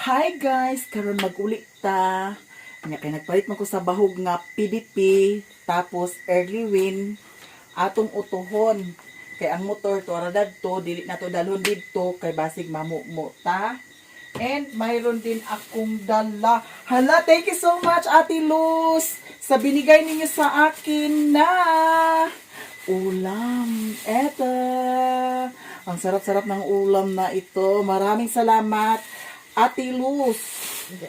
Hi guys, karon mag-uli ta. Nya kay nagpalit man ko sa bahog nga PDP tapos early win atong utohon. Kay ang motor to ara dadto dili na to dalhon didto kay basig mamumo ta. And mayroon din akong dala. Hala, thank you so much Ate Luz sa binigay ninyo sa akin na ulam. Eto. Ang sarap-sarap ng ulam na ito. Maraming salamat. Ate Luz,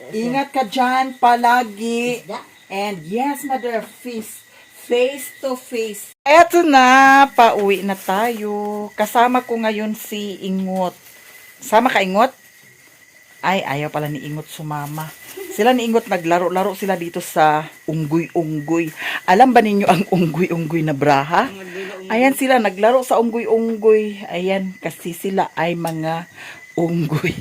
ingat ka dyan palagi. And yes, Mother, face to face. Eto na, pauwi na tayo. Kasama ko ngayon si Ingot. Sama ka, Ingot? Ay, ayaw pala ni Ingot sumama. Sila ni Ingot naglaro-laro sila dito sa unggoy-unggoy. Alam ba ninyo ang unggoy-unggoy na braha? Ayan sila, naglaro sa unggoy-unggoy. Ayan, kasi sila ay mga unggoy.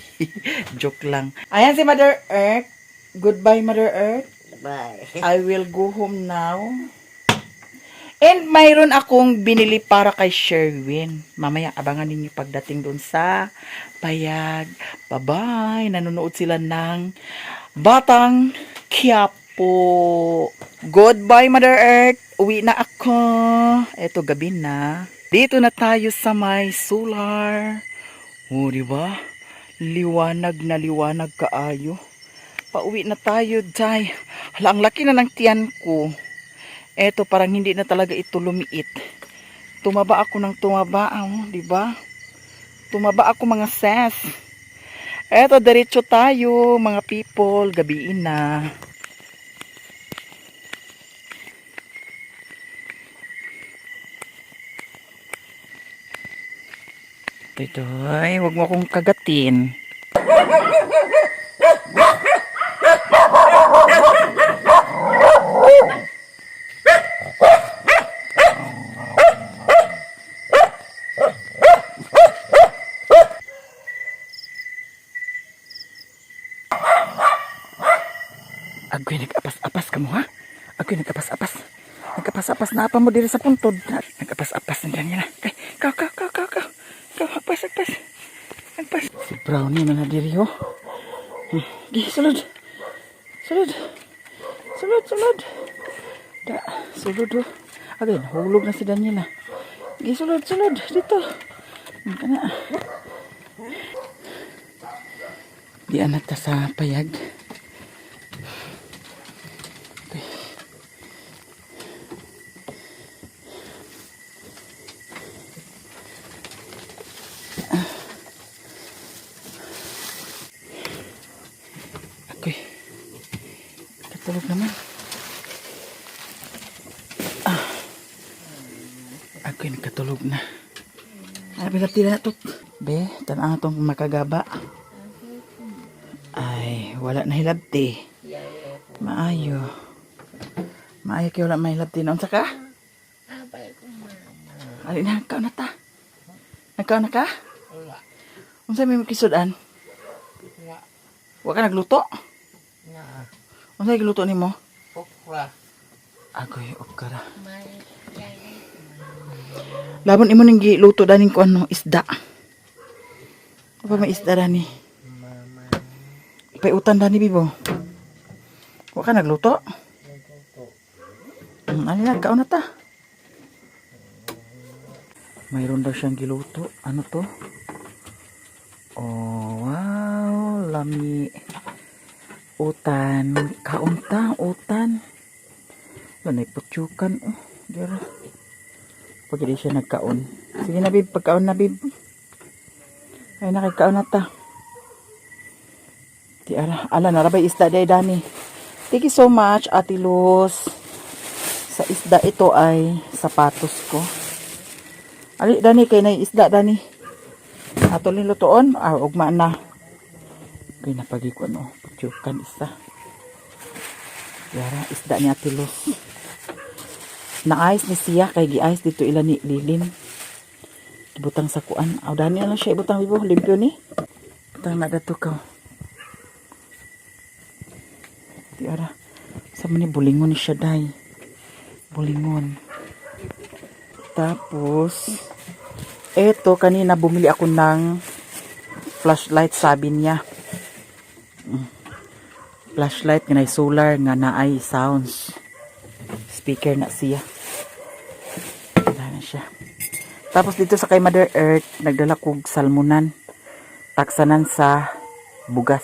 Joke lang. Ayan si Mother Earth. Goodbye, Mother Earth. Bye. I will go home now. And mayroon akong binili para kay Sherwin. Mamaya, abangan ninyo pagdating doon sa Payag. Bye-bye. Nanonood sila ng Batang Quiapo. Goodbye, Mother Earth. Uwi na ako. Eto, gabi na. Dito na tayo sa may solar. O, diba? Liwanag na liwanag kaayo. Pauwi na tayo, day. Hala, ang laki na ng tiyan ko. Eto, parang hindi na talaga ito lumiit. Tumaba ako ng tumaba, diba? Tumaba ako, mga ses. Eto, diretso tayo, mga people. Gabiin na. Ito, ay, huwag mo akong kagatin. Agoy, nag-apas-apas ka mo, ha? Agoy, nag-apas-apas. Nag-apas-apas na apa mo dito sa puntod. Nag-apas-apas na dyan yan, ha? Kay, kaw. Agpas. Si Brownie na diri, oh. Di, sulod. Da, sulod, oh. Agay, hulog na si Daniela. Di, sulod. Dito. Kana. Di anak ta sa Payag. Katulog naman. Ako'y nakatulog na. Ay, bilati na ito. Be, tanang itong makagaba. Ay, wala na hilabti. Maayo kayo wala mahilabti. Naunsa ka? Ay, nagkaw na ta. Nagkaw na ka? Wala. Unsa may makisudan? Wa ka nagluto? Unsa gluto nimo? Okra. Agoy, okra. Labon imo ning giluto daning ko ano, isda. Apa may isda dani? Paiutan dani bibo. Wa ka nagluto? Ano na, kaon na ta. Mayroon daw siyang giluto. Ano to? Oh, wow, lami. Utan, kaunta, utan. Lanay putsukan, oh, dira. Pag di siya nagkaon. Sige na, bib, pagkaon na, bib. Ay, nakikaon na ta. Di ala, narabay isda day, Dani. Thank you so much, Ate Luz. Sa isda ito ay sapatos ko. Ali, Dani, kay na isda, Dani. Atol ni lutoon, ugma na. Kay napagi ko, ano, putsukan isa. Yara, isda ni Ate Luz. Na-ice ni siya, kay gi-ice dito ila ni Lilin. Ibutang sa kuan. Aw, Dani lang siya, ibutang bibo, limpyo ni. Ibutang na dato ka. Yara, sa mani bulingon ni siya, day. Bulingon. Tapos, eto, kanina bumili ako ng flashlight, sabi niya. Flashlight nga na solar nga naay sounds. Speaker na siya. Wala na siya. Tapos dito sa kay Mother Earth, nagdala kog salmonan. Taksanan sa bugas.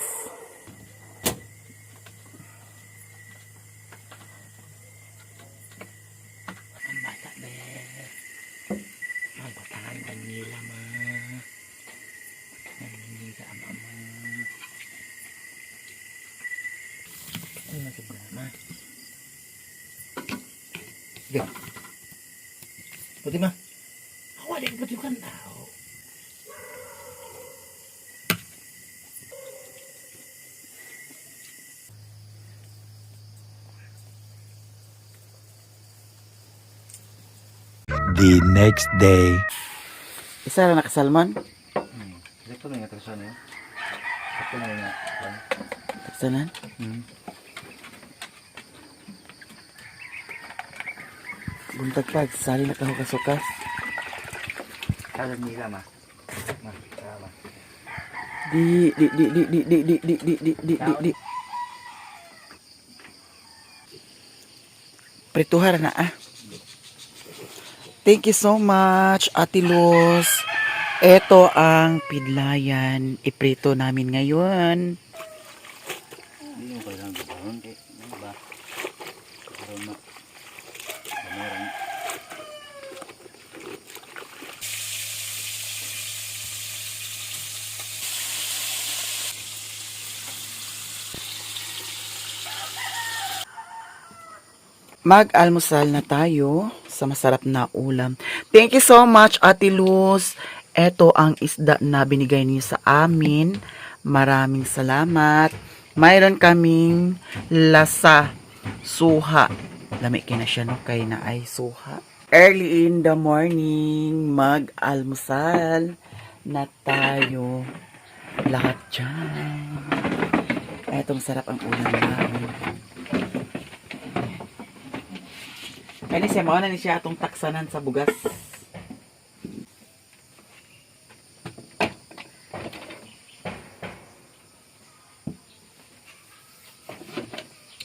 Ang bata be. Ang batangan Daniela ma. Nangingiga ang ama. Ano na problema? Sige. Puti ma. Awalin puti kan tao. The next day. Isa lang nakasalmon. Ito na yung atrasan yun. Ito na yung Taksanan. Buntag pa, sali na kahukas-hukas. Kala nila ma. Ma, tama. Di. Prituhar na ah. Thank you so much, Ate Luz. Ito ang pidlayan. Iprito namin ngayon. Hindi mo kailangan gawin. Ano ba? Karoon na. Kameran. Mag-almusal na tayo sa masarap na ulam. Thank you so much, Ate Luz. Ito ang isda na binigay niyo sa amin. Maraming salamat. Mayroon kaming lasa, suha. Lami kina siya no, kay na ay suha. Early in the morning, mag-almusal na tayo. Lahat dyan. Etong sarap ang ulam namin. Kani siya, mauna ni siya atong taksanan sa bugas.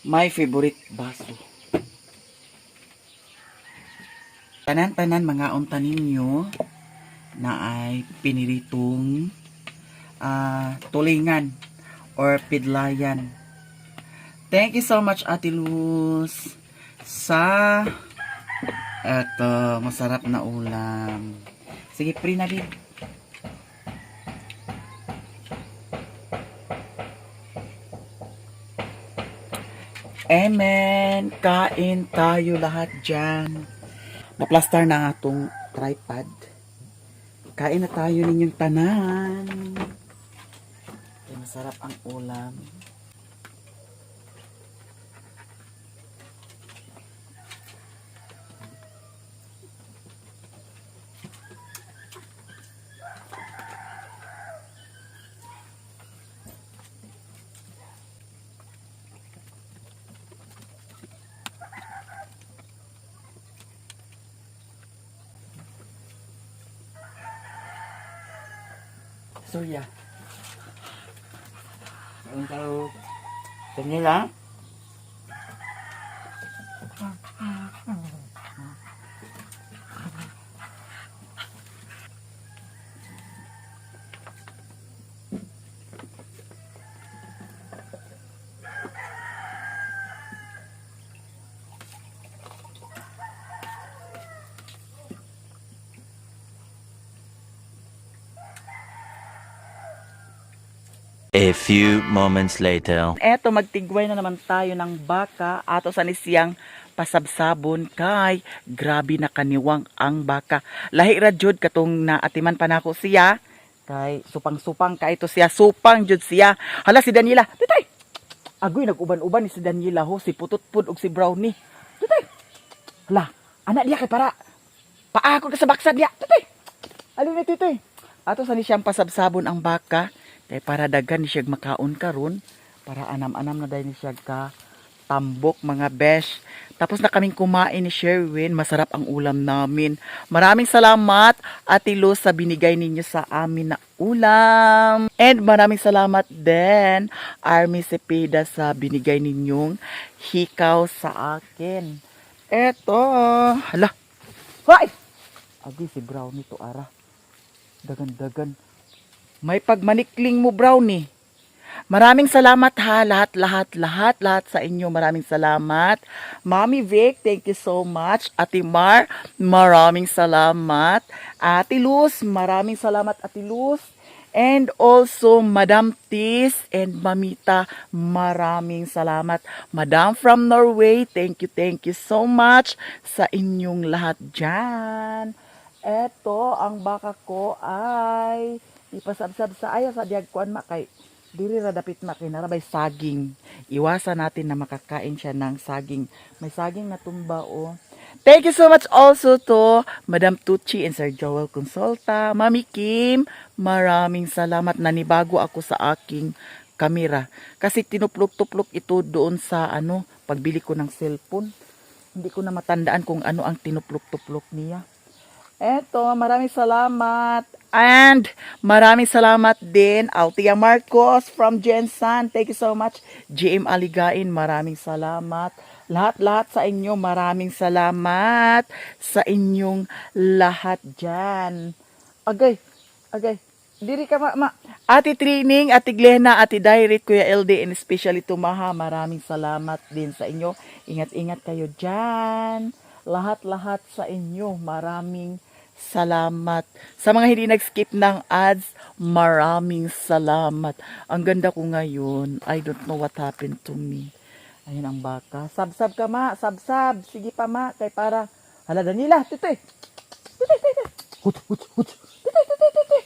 My favorite baso. Tanan-tanan mga unta ninyo na ay piniritong tulingan or pidlayan. Thank you so much, Ate Luz, sa eto masarap na ulam. Sige, pre na din. Amen. Kain tayo lahat dyan. Naplastar na nga itong tripod. Kain na tayo ninyong tanan. Ay, masarap ang ulam. Surya. Ang tao. Daniela? A few moments later. Eto, magtigway na naman tayo ng baka. Ato sa nisiyang pasabsabon kay grabe na kaniwang ang baka. Lahi ra jud katong naatiman pa nako siya. Kay supang-supang ka ito siya. Supang jud siya. Hala si Daniela. Tutay! Agoy, nag-uban-uban ni si Daniela ho. Si Pututpud ug si Brownie. Tutay! Hala, anak diya kay para. Paako ka sa baksa diya. Tutay! Alin ni Tutay? Ato sa nisiyang pasabsabon ang baka. Kaya para daghan ni siya makaon karon para anam-anam na dahil ni siya ka tambok mga besh. Tapos na kaming kumain ni Sherwin. Masarap ang ulam namin. Maraming salamat, Ate Luz, sa binigay ninyo sa amin na ulam. And maraming salamat din, Army Cepeda, sa binigay ninyong hikaw sa akin. Eto. Hala. Hoy! Agi si Brownie to ara. Dagan-dagan. May pagmanikling mo, Brownie. Maraming salamat ha, lahat sa inyo. Maraming salamat. Mami Vic, thank you so much. Ate Mar, maraming salamat. Ate Luz, maraming salamat Ate Luz. And also, Madam Tis and Mamita, maraming salamat. Madam from Norway, thank you so much sa inyong lahat dyan. Eto, ang baka ko ay ipasabsab sa ayaw sa diagkuan makay. Diri ra dapit makinarabay saging. Iwasan natin na makakain siya ng saging. May saging na tumba o. Thank you so much also to Madam Tucci and Sir Joel Consulta. Mami Kim, maraming salamat. Nanibago ako sa aking kamera. Kasi tinuplok-tuplok ito doon sa pagbili ko ng cellphone. Hindi ko na matandaan kung ano ang tinuplok-tuplok niya. Eto, maraming salamat. And maraming salamat din, Altia Marcos from Jensan. Thank you so much. GM Aligain, maraming salamat. Lahat sa inyo, maraming salamat sa inyong lahat dyan. Agay. Diri ka ma. Ate Trining, Ate Glena, Ate Direct, Kuya LD, and especially Tumaha, maraming salamat din sa inyo. Ingat-ingat kayo dyan. Lahat sa inyo, maraming salamat. Sa mga hindi nag-skip ng ads, maraming salamat. Ang ganda ko ngayon. I don't know what happened to me. Ayun ang baka. Sabsab ka ma, sabsab. Sige pa ma, kay para. Hala Danila, titoy. Hut. Titoy.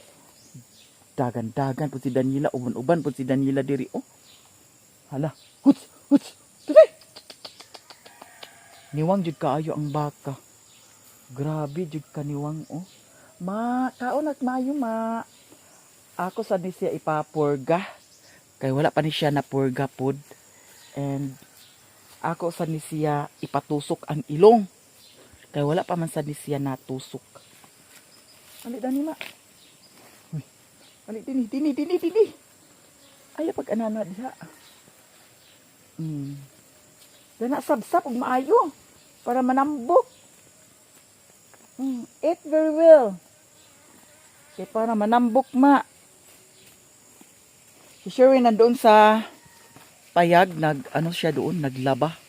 Dagan po si Danila, uban po si Danila diri. Oh. Hala, hut. Titoy. Niwang jud kaayo ang baka. Grabe jud kaniwang oh. Ma, kaon at mayo ma. Ako sa ni siya ipapurga. Kay wala pa ni siya na purga pod. And ako sa ni siya ipatusok ang ilong. Kay wala pa man sa ni siya natusok. Ali dani ma. Uy. Ali dini. Ay pag anana diha. Dana sabsab og maayo para manambok. Eat very well. Kaya para manambok ma. Si Sherwin nandoon sa payag, siya doon, naglaba.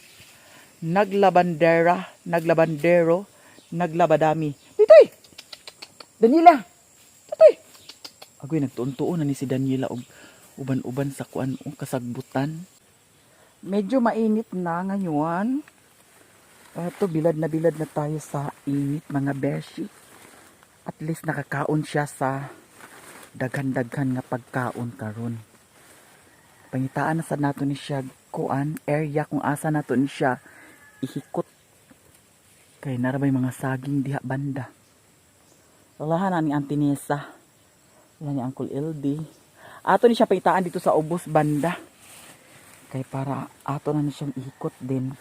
Naglabandero, naglabadami. Titoy! Daniela! Titoy! Agoy, nagtuon-tuon na ni si Daniela og uban-uban sa kuan o kasagbutan. Medyo mainit na ngayon. Eto, bilad na tayo sa init, mga beshi. At least nakakaon siya sa daghan-daghan nga pagkaon karon. Pangitaan na sa nato ni siya kuan, area kung asa nato ni siya ihikot. Kay narabay mga saging diha banda. Lalahan na ni Auntie Nessa. Wala ni Uncle LD. Ato ni siya pangitaan dito sa ubos banda. Kay para ato na ni siyang ihikot din.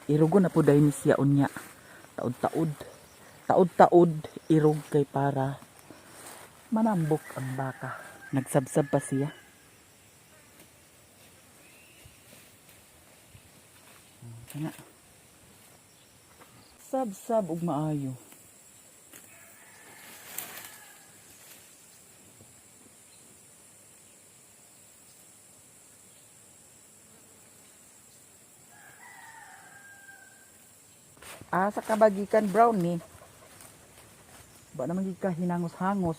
Irugo na po dahil ni siya unya. Taod-taod irog kay para manambok ang baka. Nagsabsab pa siya. Kana. Sabsab og maayo. Sa kabagikan Brownie. Ba naman ka hinangos-hangos.